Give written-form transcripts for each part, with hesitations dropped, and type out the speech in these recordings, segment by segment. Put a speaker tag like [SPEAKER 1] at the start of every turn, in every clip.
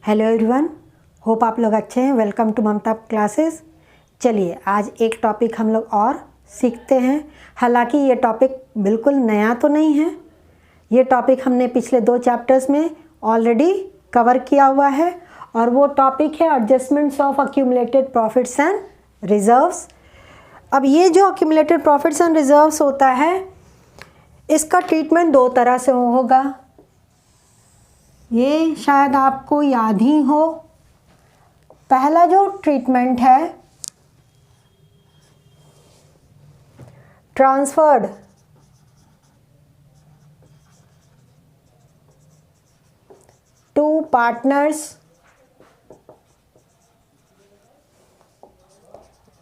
[SPEAKER 1] Hello everyone, hope आप लोग अच्छे हैं। Welcome to Mamta classes. चलिए आज एक टॉपिक हम लोग और सीखते हैं। हालांकि ये टॉपिक बिल्कुल नया तो नहीं है, ये टॉपिक हमने पिछले 2 चैप्टर्स में ऑलरेडी कवर किया हुआ है और वो टॉपिक है adjustments of accumulated profits and reserves. अब ये जो अक्यूमुलेटेड प्रॉफिट्स एंड रिजर्व्स होता है, इसका ट्रीटमेंट 2 तरह से होगा। ये शायद आपको याद ही हो। पहला जो ट्रीटमेंट है, transferred to partners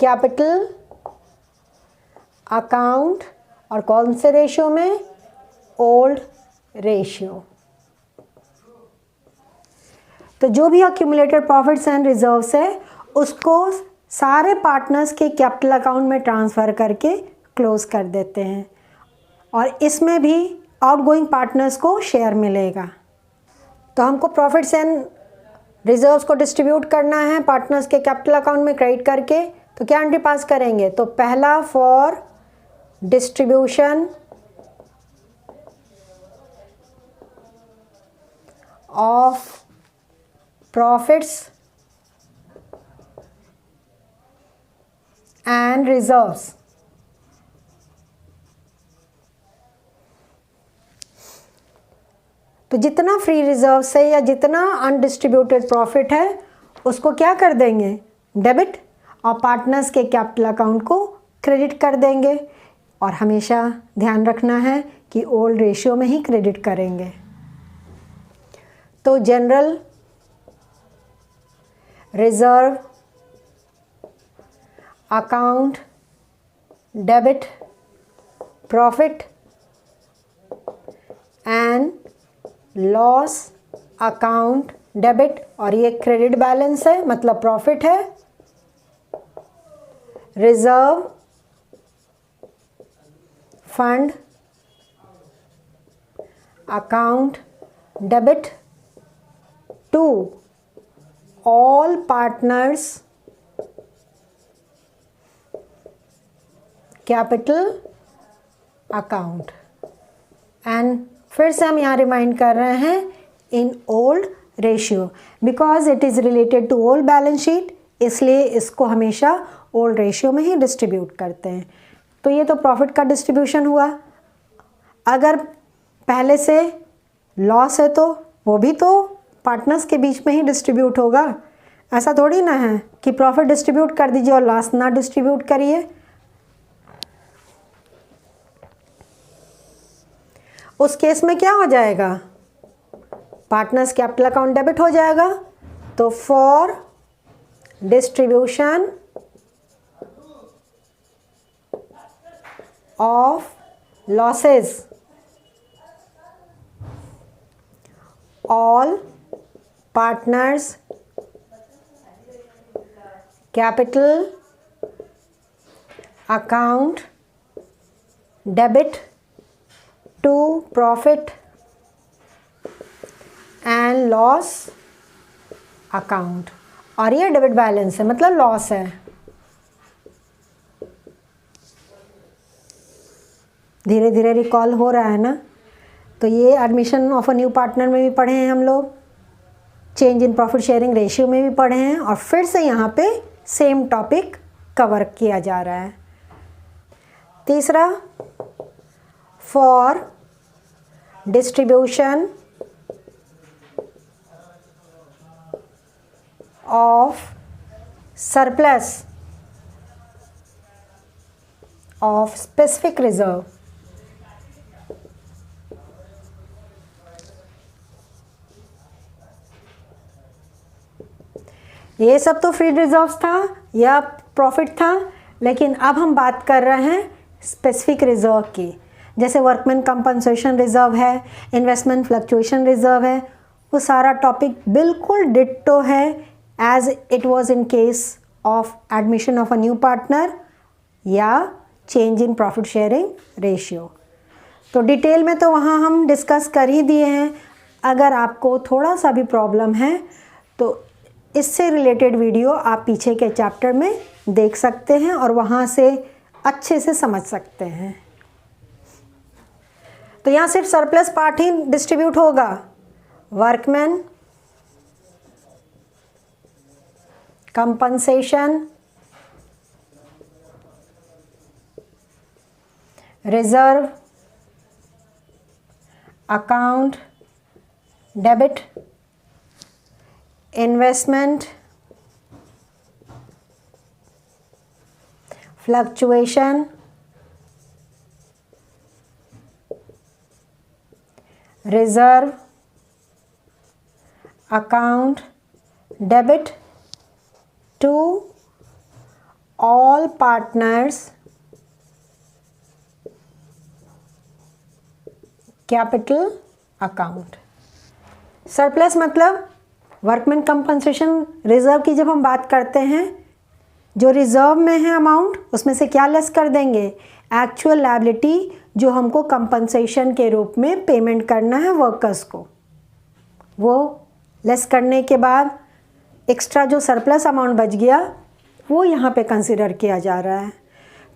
[SPEAKER 1] capital account, और कौन से रेशियो में? Old ratio. तो जो भी अक्यूमुलेटेड प्रॉफिट्स एंड रिजर्व्स है, उसको सारे पार्टनर्स के कैपिटल अकाउंट में ट्रांसफ़र करके क्लोज कर देते हैं और इसमें भी आउटगोइंग पार्टनर्स को शेयर मिलेगा। तो हमको प्रॉफिट्स एंड रिजर्व्स को डिस्ट्रीब्यूट करना है पार्टनर्स के कैपिटल अकाउंट में क्रेडिट करके। तो क्या एंट्री पास करेंगे? तो पहला, for distribution of profits and reserves। तो जितना फ्री रिजर्व्स है या जितना अनडिस्ट्रीब्यूटेड प्रॉफिट है, उसको क्या कर देंगे? डेबिट, और पार्टनर्स के कैपिटल अकाउंट को क्रेडिट कर देंगे। और हमेशा ध्यान रखना है कि ओल्ड रेशियो में ही क्रेडिट करेंगे। तो general reserve account debit profit and loss account debit, और ये क्रेडिट बैलेंस है, मतलब प्रॉफिट है। Reserve fund account debit to all partners capital account। And फिर से हम यहाँ रिमाइंड कर रहे हैं in old ratio, because it is related to old balance sheet, इसलिए इसको हमेशा ओल्ड रेशियो में ही डिस्ट्रीब्यूट करते हैं। तो ये तो प्रॉफिट का डिस्ट्रीब्यूशन हुआ। अगर पहले से लॉस है तो वो भी तो पार्टनर्स के बीच में ही डिस्ट्रीब्यूट होगा। ऐसा थोड़ी ना है कि प्रॉफिट डिस्ट्रीब्यूट कर दीजिए और लॉस ना डिस्ट्रीब्यूट करिए। उस केस में क्या हो जाएगा? पार्टनर्स कैपिटल अकाउंट डेबिट हो जाएगा। तो for distribution of losses all partners capital account debit to profit and loss account, और ये डेबिट बैलेंस है, मतलब लॉस है। धीरे धीरे रिकॉल हो रहा है ना। तो ये admission of a new partner में भी पढ़े हैं हम लोग, change in profit sharing ratio में भी पढ़े हैं, और फिर से यहाँ पे सेम टॉपिक कवर किया जा रहा है। तीसरा, for distribution of surplus of specific reserve. ये सब तो फ्री रिजर्व्स था या प्रॉफिट था, लेकिन अब हम बात कर रहे हैं स्पेसिफिक रिजर्व की। जैसे वर्कमैन कंपनसेशन रिजर्व है, इन्वेस्टमेंट फ्लक्चुएशन रिजर्व है, वो सारा टॉपिक बिल्कुल डिट्टो है as it was in case of admission of a new partner या change in profit sharing ratio. तो डिटेल में तो वहाँ हम डिस्कस कर ही दिए हैं। अगर आपको थोड़ा सा भी प्रॉब्लम है तो इससे रिलेटेड वीडियो आप पीछे के चैप्टर में देख सकते हैं और वहाँ से अच्छे से समझ सकते हैं। तो यहाँ सिर्फ सरप्लस पार्ट ही डिस्ट्रीब्यूट होगा। Workman, compensation, reserve, account, debit, investment, fluctuation, reserve, account, debit to all partners, capital account. Surplus मतलब वर्कमैन कंपनसेशन रिजर्व की जब हम बात करते हैं, जो रिजर्व में है अमाउंट उसमें से क्या लेस कर देंगे, एक्चुअल लायबिलिटी जो हमको कंपनसेशन के रूप में पेमेंट करना है वर्कर्स को, वो लेस करने के बाद एक्स्ट्रा जो सरप्लस अमाउंट बच गया वो यहाँ पे कंसिडर किया जा रहा है।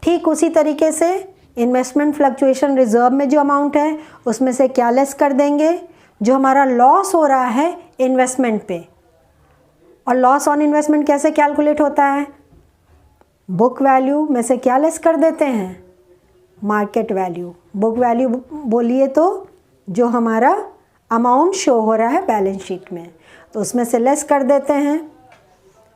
[SPEAKER 1] ठीक उसी तरीके से इन्वेस्टमेंट फ्लक्चुएशन रिजर्व में जो अमाउंट है उसमें से क्या लेस कर देंगे, जो हमारा लॉस हो रहा है इन्वेस्टमेंट पे। और लॉस ऑन इन्वेस्टमेंट कैसे कैलकुलेट होता है, बुक वैल्यू में से क्या लेस कर देते हैं, मार्केट वैल्यू। बुक वैल्यू बोलिए तो जो हमारा अमाउंट शो हो रहा है बैलेंस शीट में, तो उसमें से लेस कर देते हैं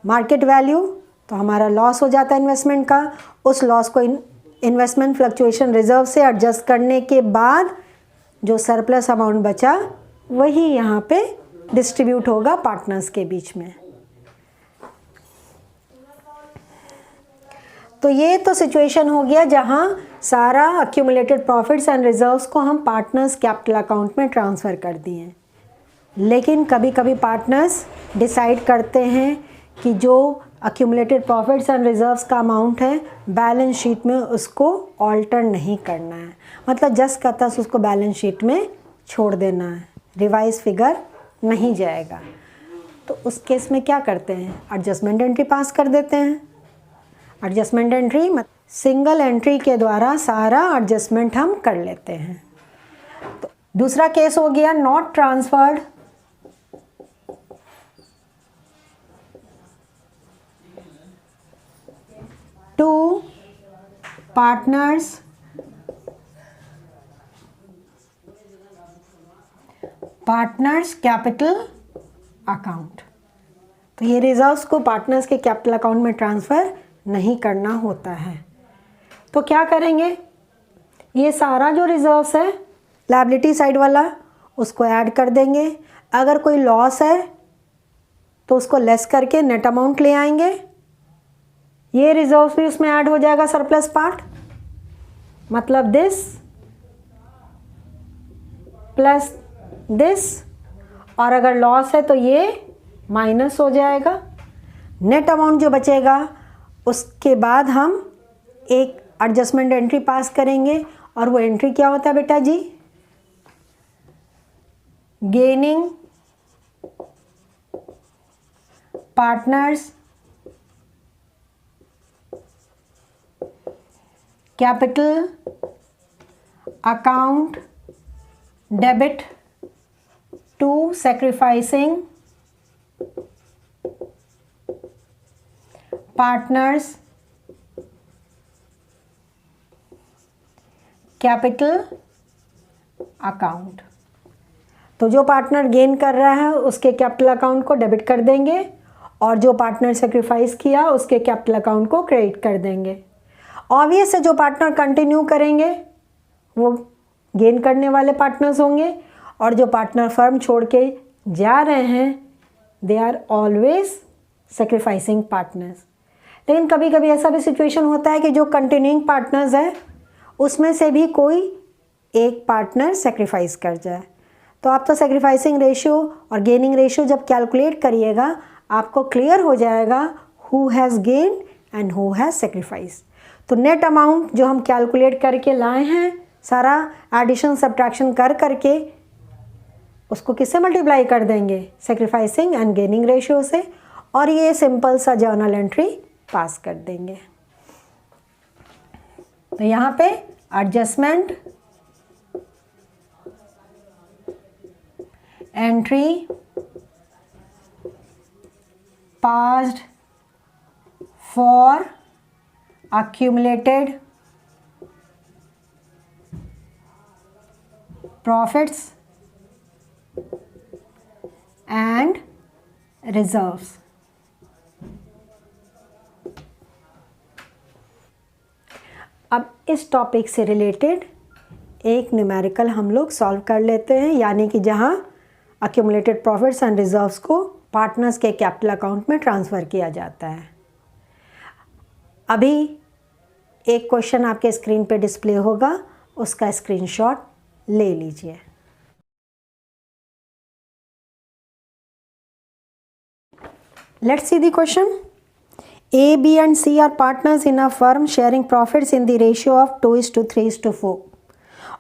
[SPEAKER 1] मार्केट वैल्यू, तो हमारा लॉस हो जाता है इन्वेस्टमेंट का। उस लॉस को इन्वेस्टमेंट फ्लक्चुएशन रिजर्व से एडजस्ट करने के बाद जो सरप्लस अमाउंट बचा वही यहाँ पे डिस्ट्रीब्यूट होगा पार्टनर्स के बीच में। तो ये तो सिचुएशन हो गया जहाँ सारा अक्यूमुलेटेड प्रॉफिट्स एंड रिजर्व्स को हम पार्टनर्स कैपिटल अकाउंट में ट्रांसफ़र कर दिए। लेकिन कभी कभी पार्टनर्स डिसाइड करते हैं कि जो अक्यूमुलेटेड प्रॉफिट्स एंड रिजर्व्स का अमाउंट है बैलेंस शीट में उसको ऑल्टर नहीं करना है, मतलब जस्ट का तस उसको बैलेंस शीट में छोड़ देना है, रिवाइज फिगर नहीं जाएगा। तो उस केस में क्या करते हैं, एडजस्टमेंट एंट्री पास कर देते हैं। एडजस्टमेंट एंट्री सिंगल एंट्री के द्वारा सारा एडजस्टमेंट हम कर लेते हैं। तो दूसरा केस हो गया not transferred. To partners capital account. तो ये रिजर्व्स को पार्टनर्स के कैपिटल अकाउंट में ट्रांसफ़र नहीं करना होता है। तो क्या करेंगे, ये सारा जो रिजर्व्स है लायबिलिटी साइड वाला उसको ऐड कर देंगे। अगर कोई लॉस है तो उसको लेस करके नेट अमाउंट ले आएंगे। ये रिजर्व्स भी उसमें ऐड हो जाएगा सरप्लस पार्ट, मतलब दिस प्लस दिस, और अगर लॉस है तो ये माइनस हो जाएगा। नेट अमाउंट जो बचेगा उसके बाद हम एक एडजस्टमेंट एंट्री पास करेंगे, और वो एंट्री क्या होता है बेटा जी, gaining partners capital account debit to sacrificing partners capital account. तो जो पार्टनर गेन कर रहा है उसके कैपिटल अकाउंट को डेबिट कर देंगे, और जो पार्टनर सेक्रीफाइस किया उसके कैपिटल अकाउंट को क्रेडिट कर देंगे। ऑब्वियस है जो पार्टनर कंटिन्यू करेंगे वो गेन करने वाले पार्टनर्स होंगे, और जो पार्टनर फर्म छोड़ के जा रहे हैं they are always sacrificing partners. लेकिन कभी कभी ऐसा भी सिचुएशन होता है कि जो कंटिन्यूइंग पार्टनर्स है उसमें से भी कोई एक पार्टनर सेक्रीफाइस कर जाए। तो आप तो सेक्रीफाइसिंग रेशियो और गेनिंग रेशियो जब कैलकुलेट करिएगा आपको क्लियर हो जाएगा who has gain and who has sacrifice. तो नेट अमाउंट जो हम कैलकुलेट करके लाए हैं सारा एडिशन सब्ट्रैक्शन कर करके उसको किससे मल्टीप्लाई कर देंगे, सेक्रीफाइसिंग एंड गेनिंग रेशियो से, और ये सिंपल सा जर्नल एंट्री पास कर देंगे। तो यहाँ पे adjustment entry passed for accumulated profits and reserves। अब इस टॉपिक से रिलेटेड एक न्यूमेरिकल हम लोग सॉल्व कर लेते हैं, यानी कि जहां accumulated profits and reserves को पार्टनर्स के कैपिटल अकाउंट में ट्रांसफ़र किया जाता है। अभी एक क्वेश्चन आपके स्क्रीन पे डिस्प्ले होगा, उसका स्क्रीनशॉट ले लीजिए। Let's see the question. A, B and C are partners in a firm sharing profits in the ratio of 2:3:4.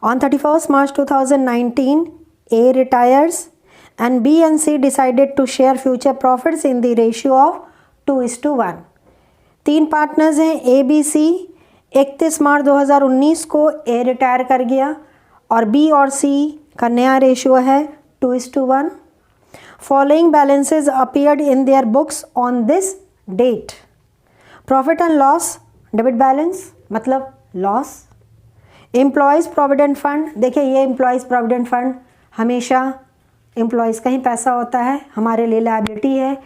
[SPEAKER 1] On 31st March 2019, A retires and B and C decided to share future profits in the ratio of 2:1. 3 partners हैं A, B, C। 31 मार्च 2019 को A retire कर गया और B और C का नया ratio है 2:1। Following balances appeared in their books on this date. Profit and loss debit balance मतलब लॉस। एम्प्लॉयज़ प्रोविडेंट फंड, देखिए ये एम्प्लॉयज़ प्रोविडेंट फंड हमेशा एम्प्लॉयज़ का ही पैसा होता है, हमारे लिए लायबिलिटी है।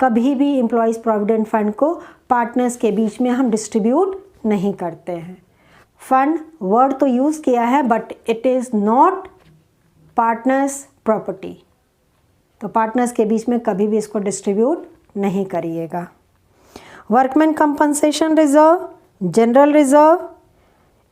[SPEAKER 1] कभी भी एम्प्लॉयज़ प्रोविडेंट फंड को पार्टनर्स के बीच में हम डिस्ट्रीब्यूट नहीं करते हैं। फंड वर्ड तो यूज़ किया है but it is not partners property, तो पार्टनर्स के बीच में कभी भी इसको डिस्ट्रीब्यूट नहीं करिएगा। Workman compensation reserve, general reserve.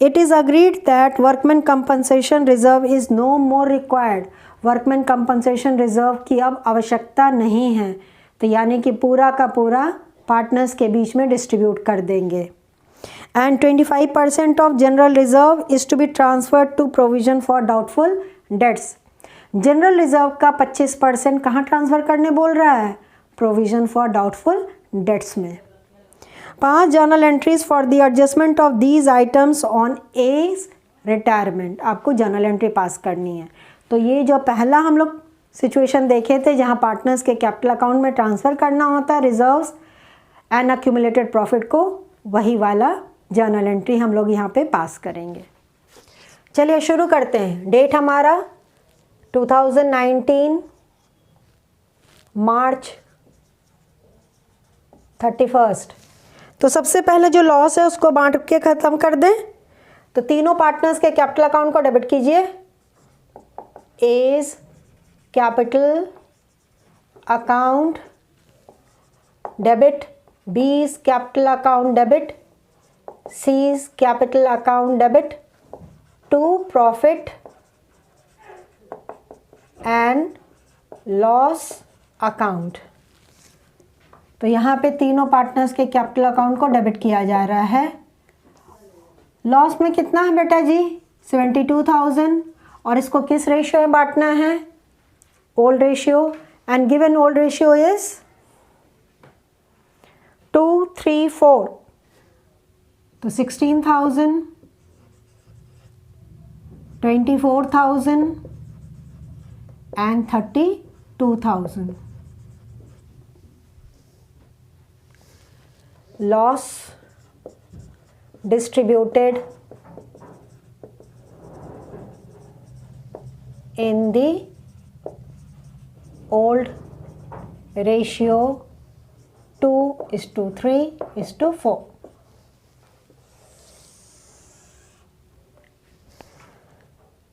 [SPEAKER 1] It is agreed that workman compensation reserve is no more required. Workman compensation reserve की अब आवश्यकता नहीं है, तो यानी कि पूरा का पूरा पार्टनर्स के बीच में डिस्ट्रीब्यूट कर देंगे। And 25% of general reserve is to be transferred to provision for doubtful debts. General reserve का 25% कहाँ ट्रांसफ़र करने बोल रहा है, प्रोविजन फॉर डाउटफुल डेट्स में। 5 journal entries for the adjustment of these items on A's retirement. आपको journal entry pass करनी है। तो ये जो पहला हम लोग सिचुएशन देखे थे जहाँ पार्टनर्स के कैपिटल अकाउंट में ट्रांसफ़र करना होता है रिजर्व्स एंड अक्यूमुलेटेड प्रॉफिट को, वही वाला जर्नल एंट्री हम लोग यहाँ पे पास करेंगे। चलिए शुरू करते हैं। डेट हमारा 2019 मार्च 31। तो सबसे पहले जो लॉस है उसको बांट के ख़त्म कर दें। तो तीनों पार्टनर्स के कैपिटल अकाउंट को डेबिट कीजिए। A's capital account debit, B's capital account debit, C's capital account debit to profit and loss account. तो यहाँ पे तीनों पार्टनर्स के कैपिटल अकाउंट को डेबिट किया जा रहा है। लॉस में कितना है बेटा जी, 72,000, और इसको किस रेशियो में बांटना है, old ratio, and given old ratio is 2:3:4। तो 16,000, 24,000 and 32,000। Loss distributed in the old ratio 2:3:4।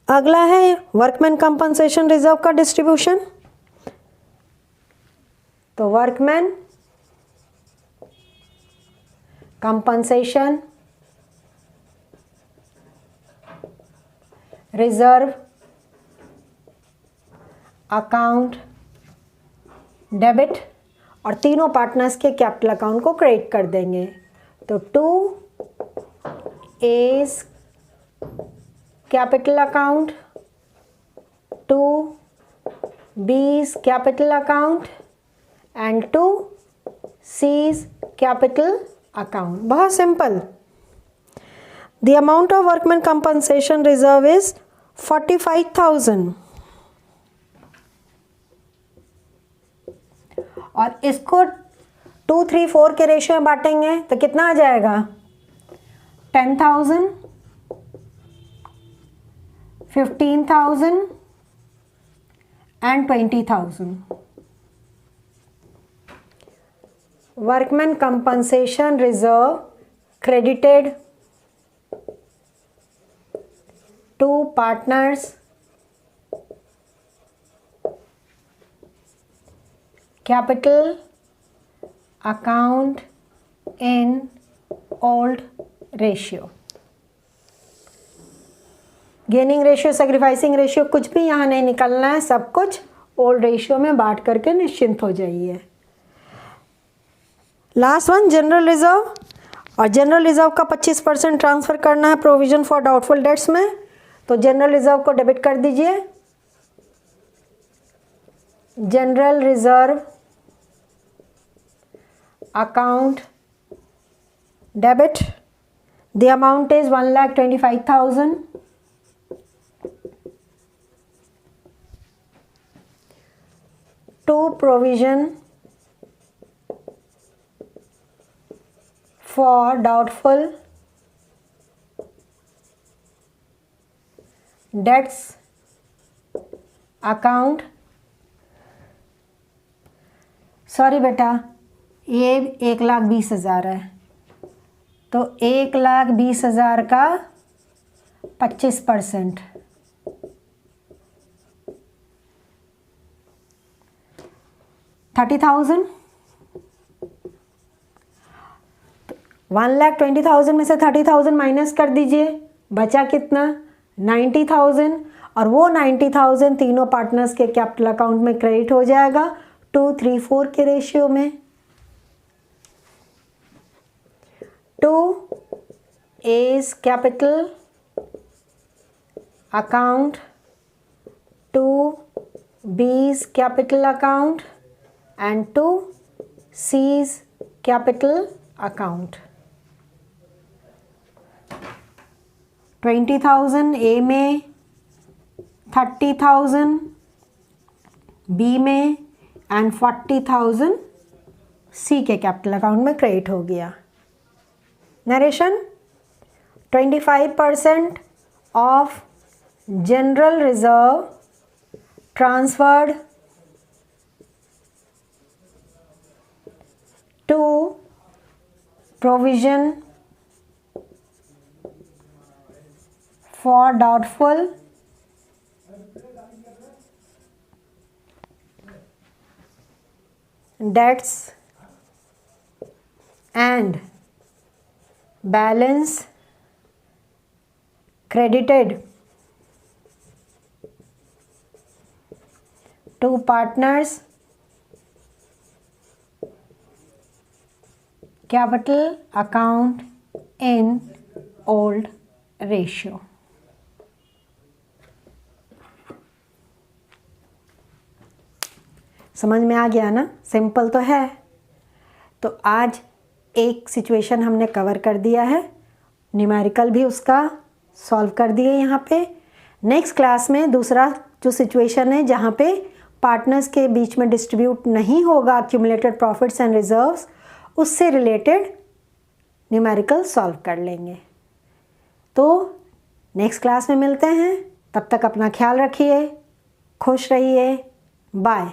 [SPEAKER 1] अगला है वर्कमैन कंपनसेशन रिजर्व का डिस्ट्रीब्यूशन। तो workman compensation reserve account debit, और तीनों पार्टनर्स के कैपिटल अकाउंट को क्रेडिट कर देंगे। तो 2 is capital account, 2 B's capital account and to C's capital account. बहुत simple. The amount of workman compensation reserve is 45,000. और इसको 2, 3, 4 के रेशियो में बांटेंगे तो कितना आ जाएगा? 10,000, 15,000 and 20,000. Workman compensation reserve credited to partners capital account in old ratio. Gaining ratio, sacrificing ratio कुछ भी यहाँ नहीं निकलना है, सब कुछ ओल्ड रेशियो में बांट करके निश्चिंत हो जाइए. Last one general reserve. और जनरल रिजर्व का 25% ट्रांसफ़र करना है प्रोविजन फॉर डाउटफुल डेट्स में. तो जनरल रिजर्व को डेबिट कर दीजिए. General reserve account debit. The amount is 1,25,000. To provision for doubtful debts account. Sorry बेटा, ये 1,20,000 है, तो 1,20,000 का 25%, 30,000. 1,20,000 में से 30,000 माइनस कर दीजिए, बचा कितना? 90,000. और वो 90,000 तीनों पार्टनर्स के कैपिटल अकाउंट में क्रेडिट हो जाएगा 2, 3, 4 के रेशियो में. 2 A's capital account, 2 B's capital account and to C's capital account. 20,000 A में, 30,000 B में and 40,000 C के कैपिटल अकाउंट में क्रेडिट हो गया. Narration. 25% of general reserve transferred to provision for doubtful debts and balance credited to partners capital account in old ratio. समझ में आ गया ना? सिंपल तो है. तो आज एक सिचुएशन हमने कवर कर दिया है, न्यूमेरिकल भी उसका सॉल्व कर दिए यहाँ पे. नेक्स्ट क्लास में दूसरा जो सिचुएशन है जहाँ पे पार्टनर्स के बीच में डिस्ट्रीब्यूट नहीं होगा एक्यूमुलेटेड प्रॉफिट्स एंड रिजर्व्स, उससे रिलेटेड न्यूमेरिकल सॉल्व कर लेंगे. तो नेक्स्ट क्लास में मिलते हैं. तब तक अपना ख्याल रखिए, खुश रहिए. बाय.